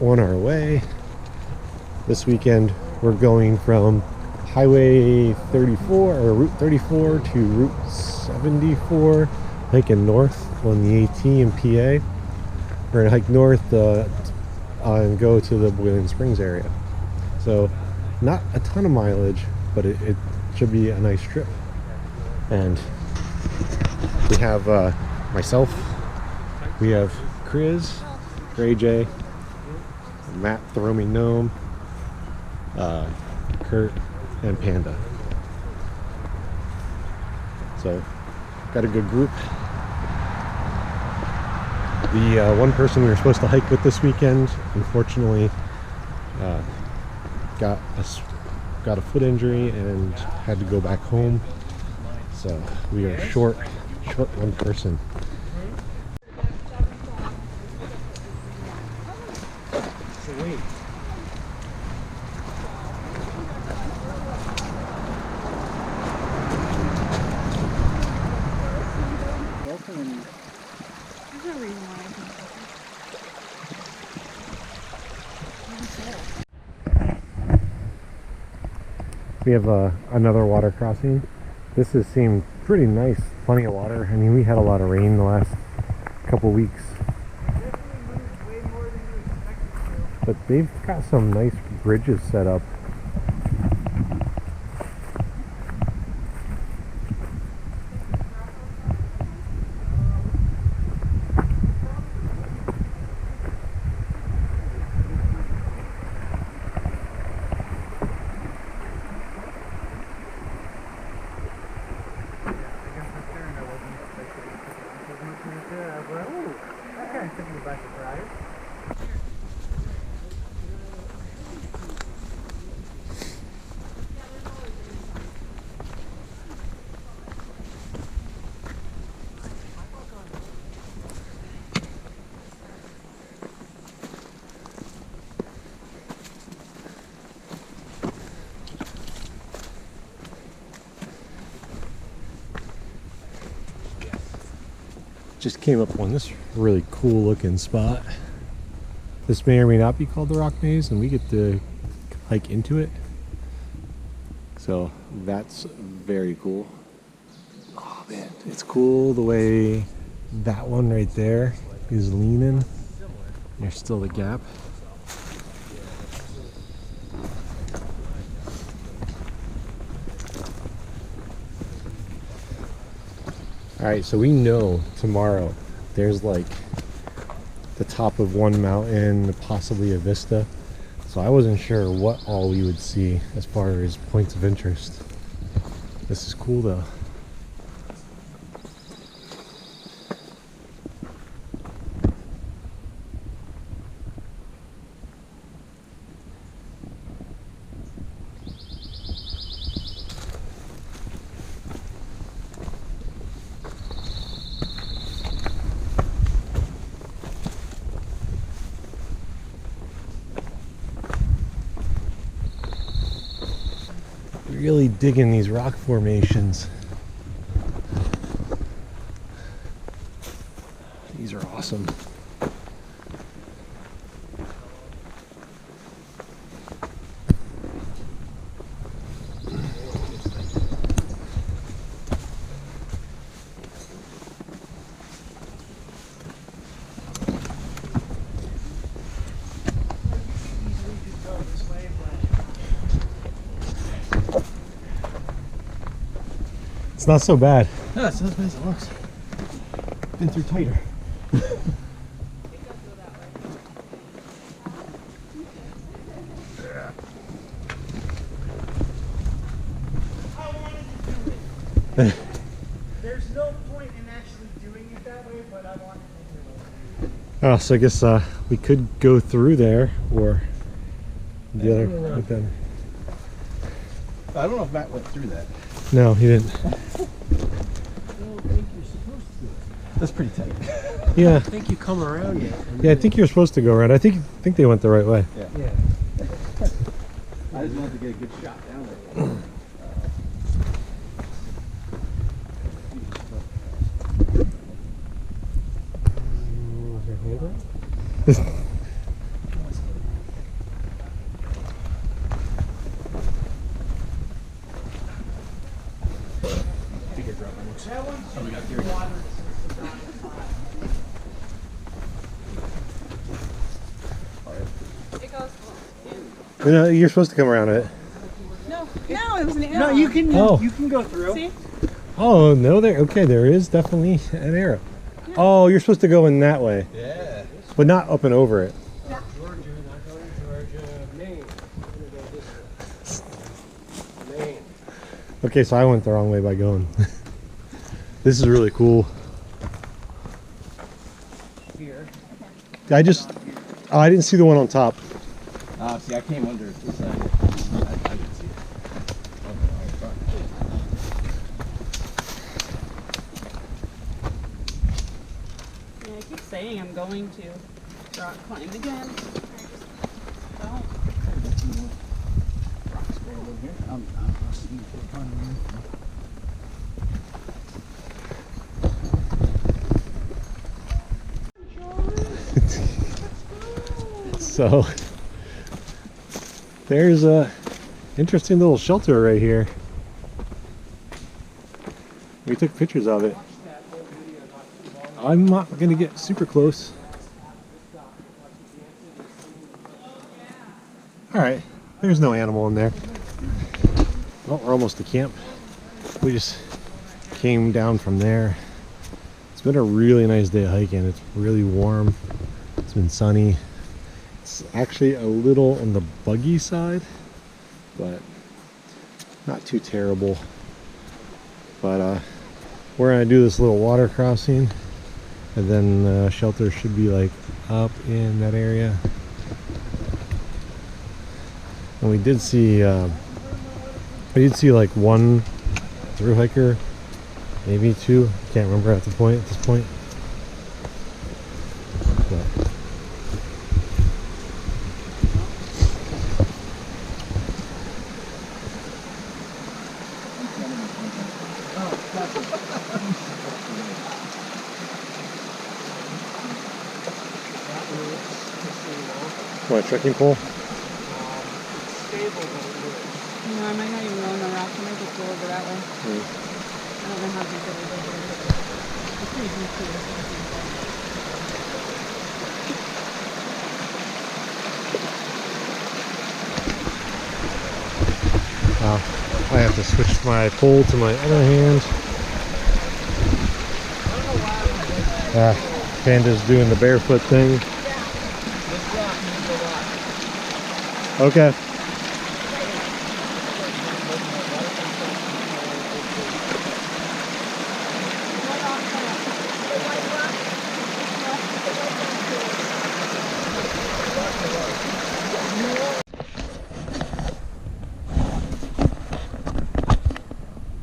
on our way. This weekend we're going from Highway 34 or Route 34 to Route 74, hiking north on the AT in PA. We're gonna hike north and go to the Boiling Springs area. So not a ton of mileage, but it should be a nice trip. And we have myself, we have Chris, Ray J, Matt the Roaming Gnome, Kurt, and Panda. So got a good group. The one person we were supposed to hike with this weekend, unfortunately, got a foot injury and had to go back home. So we are short one person. So wait. We have another water crossing. This has seemed pretty nice, plenty of water. I mean, we had a lot of rain the last couple weeks. But they've got some nice bridges set up. Just came up on this really cool looking spot. This may or may not be called the Rock Maze, and we get to hike into it. So that's very cool. Oh man, it's cool the way that one right there is leaning. There's still the gap. Alright, so we know tomorrow there's like the top of one mountain, possibly a vista. So I wasn't sure what all we would see as far as points of interest. This is cool though. Really digging these rock formations. These are awesome. It's not so bad. No, it's not as bad as it looks. Been through tighter. There's no point in actually doing it that way, but I wanted to do it. Oh, so I guess we could go through there, or the other with them. I don't know if Matt went through that. No, he didn't. I don't think you're supposed to. That's pretty tight. Yeah. I think you come around it. Yeah, I think you're supposed to go around. I think they went the right way. Yeah. Yeah. I just wanted to get a good shot down there. That one's Oh, we got just here. water since the dock is high. It goes in. You know, you're supposed to come around it. No, it was an arrow. No, you can Oh. you can go through. See? Oh, no, there is definitely an arrow. Oh, you're supposed to go in that way, Yeah. but not up and over it. Georgia, not going Georgia, Maine. I'm gonna go this way. Maine. Okay, so I went the wrong way by going. This is really cool. Here. I didn't see the one on top. See, I came under this side. I didn't see it. Okay, all right, fine. Yeah, I keep saying I'm going to rock climb again. I just don't. So there's a interesting little shelter right here. We took pictures of it. I'm not gonna get super close. Alright, there's no animal in there. Well, we're almost to camp. We just came down from there. It's been a really nice day hiking. It's really warm. It's been sunny. It's actually a little on the buggy side, but not too terrible. But we're gonna do this little water crossing, and then the shelter should be like up in that area. And we did see like one through hiker, maybe two. Can't remember at this point. But what, a trekking pole? No, I might not even go in the rock. I might just go over that way. I don't know how deep it is over there. It's pretty deep too. I have to switch my pole to my other hand. Panda's doing the barefoot thing. Okay.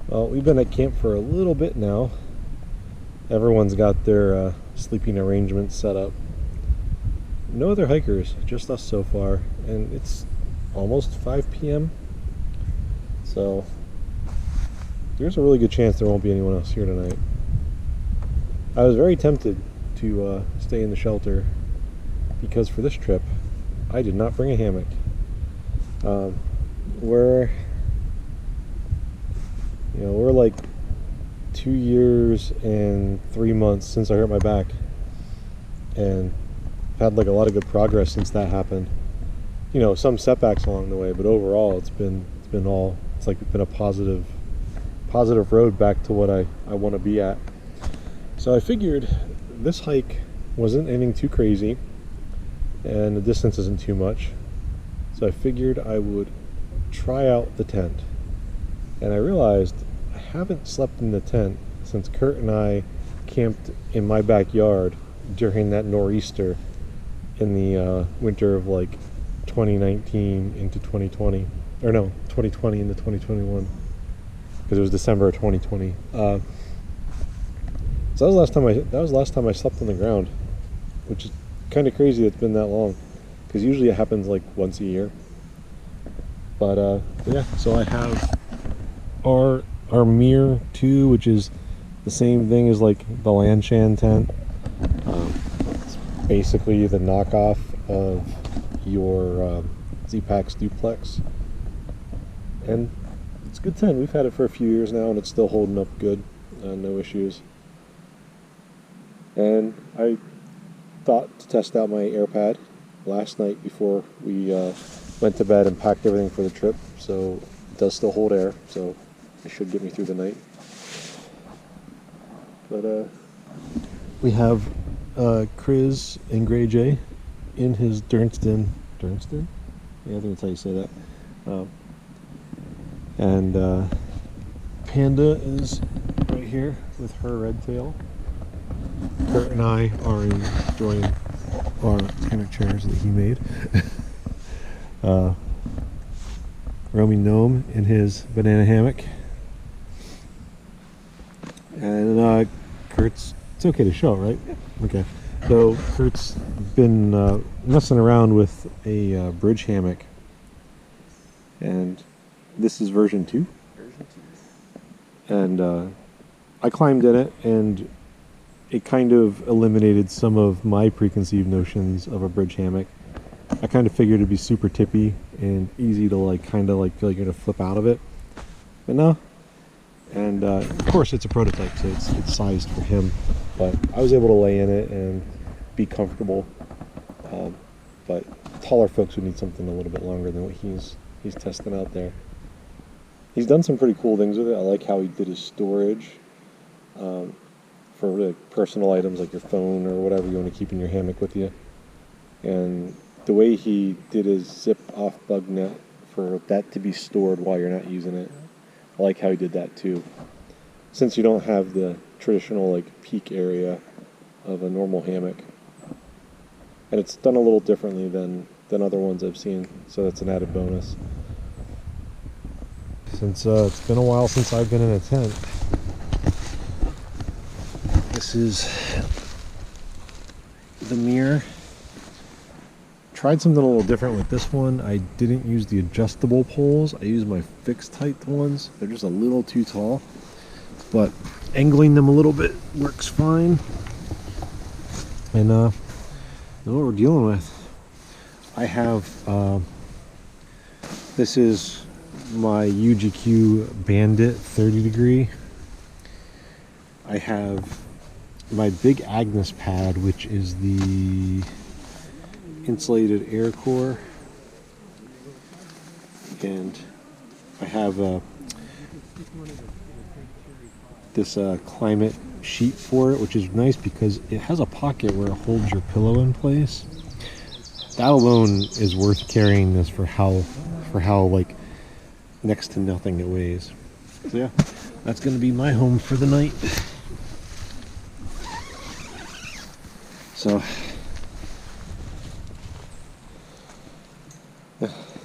Well, we've been at camp for a little bit now. Everyone's got their sleeping arrangements set up. No other hikers, just us so far, and it's almost 5 p.m. So there's a really good chance there won't be anyone else here tonight. I was very tempted to stay in the shelter because for this trip I did not bring a hammock. We're like 2 years and 3 months since I hurt my back, and had like a lot of good progress since that happened. You know, some setbacks along the way, but overall it's been a positive road back to what I want to be at. So I figured this hike wasn't anything too crazy and the distance isn't too much, so I figured I would try out the tent. And I realized I haven't slept in the tent since Kurt and I camped in my backyard during that nor'easter in the winter of like 2019 into 2020, or no, 2020 into 2021, because it was December of 2020. So that was the last time I slept on the ground, which is kind of crazy. It's been that long, because usually it happens like once a year. But yeah, so I have our Mir 2, which is the same thing as like the Lanshan tent. It's basically the knockoff of your Z-Packs duplex, and it's a good tent. We've had it for a few years now and it's still holding up good. no issues. And I thought to test out my AirPad last night before we went to bed and packed everything for the trip. So it does still hold air, so it should get me through the night. But we have Chris and Gray J in his Durnston? Yeah, I think that's how you say that. And Panda is right here with her red tail. Kurt and I are enjoying our hammock chairs that he made. Roaming Gnome in his banana hammock. And Kurt's, it's okay to show, right? Okay. So Kurt's been messing around with a bridge hammock. And this is version 2. Version 2. And I climbed in it, and it kind of eliminated some of my preconceived notions of a bridge hammock. I kind of figured it'd be super tippy and easy to like kind of like feel like you're gonna flip out of it, but no. And of course it's a prototype, so it's sized for him, but I was able to lay in it and be comfortable. But taller folks would need something a little bit longer than what he's testing out there. He's done some pretty cool things with it. I like how he did his storage for like personal items like your phone or whatever you want to keep in your hammock with you. And the way he did his zip off bug net for that to be stored while you're not using it. I like how he did that too. Since you don't have the traditional like peak area of a normal hammock. And it's done a little differently than other ones I've seen, so that's an added bonus. Since it's been a while since I've been in a tent. This is the mirror. Tried something a little different with this one. I didn't use the adjustable poles. I used my fixed height ones. They're just a little too tall, but angling them a little bit works fine. And that's what we're dealing with. I have this is my UGQ Bandit 30 degree. I have my Big Agnes pad, which is the insulated air core, and I have this climate sheet for it, which is nice because it has a pocket where it holds your pillow in place. That alone is worth carrying this for how like next to nothing it weighs. So yeah, that's gonna be my home for the night. So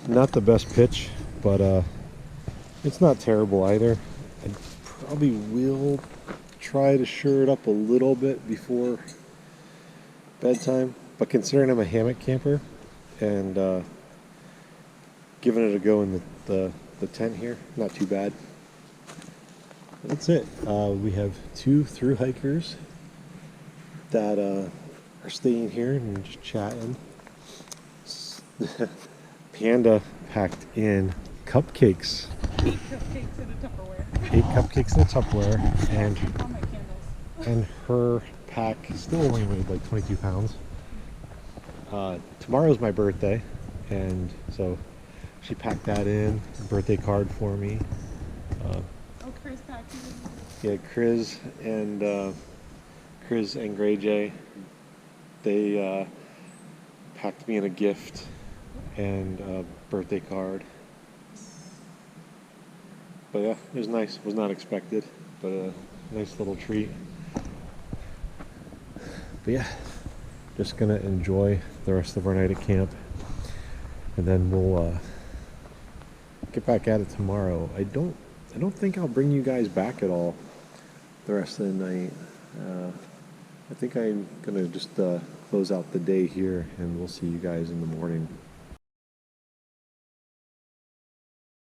not the best pitch, but it's not terrible either. I probably will try to shore it up a little bit before bedtime, but considering I'm a hammock camper and giving it a go in the tent here, not too bad. That's it. We have 2 through hikers that are staying here and just chatting. Panda packed in cupcakes. 8 cupcakes in a Tupperware. 8 cupcakes in a Tupperware, and All my candles. and her pack still only weighed like 22 pounds. Tomorrow's my birthday, and so she packed that in, a birthday card for me. Oh, Chris packed it in. Yeah, Chris and Gray J, they packed me in a gift and a birthday card. But yeah, it was nice. It was not expected, but a nice little treat. But yeah, just gonna enjoy the rest of our night at camp, and then we'll get back at it tomorrow. I don't think I'll bring you guys back at all the rest of the night. I think I'm gonna just close out the day here, and we'll see you guys in the morning.